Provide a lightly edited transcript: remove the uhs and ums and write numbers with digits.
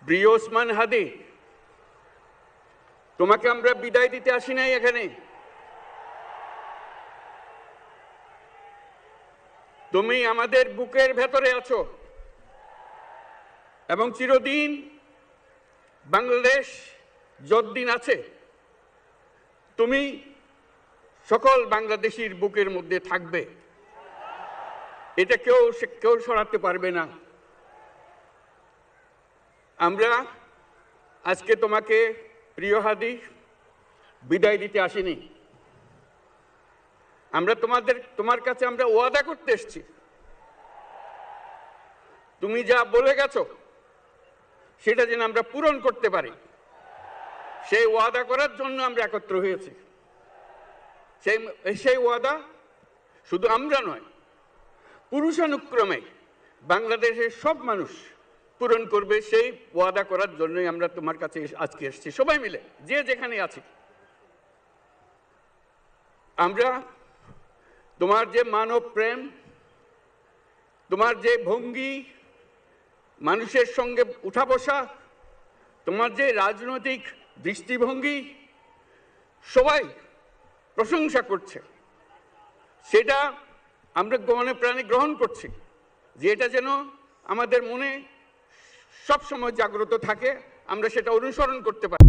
প্রিয় ওসমান হাদি, তোমাকে আমরা বিদায় দিতে আসি নাই এখানে। তুমি আমাদের বুকের ভেতরে আছো এবং চিরদিন বাংলাদেশ যতদিন আছে তুমি সকল বাংলাদেশির বুকের মধ্যে থাকবে। এটা কেউ সরাতে পারবে না। আমরা আজকে তোমাকে প্রিয় হাদি বিদায় দিতে আসিনি। আমরা তোমার কাছে আমরা ওয়াদা করতে এসেছি। তুমি যা বলে গেছো সেটা যেন আমরা পূরণ করতে পারি, সেই ওয়াদা করার জন্য আমরা একত্র হয়েছি। সেই ওয়াদা শুধু আমরা নয়, পুরুষানুক্রমে বাংলাদেশের সব মানুষ পূরণ করবে। সেই ওয়াদা করার জন্যই আমরা তোমার কাছে আজকে এসেছি, সবাই মিলে যে যেখানে আছি। আমরা তোমার যে মানব প্রেম, তোমার যে ভঙ্গি, মানুষের সঙ্গে উঠা বসা, তোমার যে রাজনৈতিক দৃষ্টিভঙ্গি, সবাই প্রশংসা করছে। সেটা আমরা মনে প্রাণে গ্রহণ করছি, যে এটা যেন আমাদের মনে সব সময় জাগ্রত থাকে, আমরা সেটা অনুসরণ করতে পারি।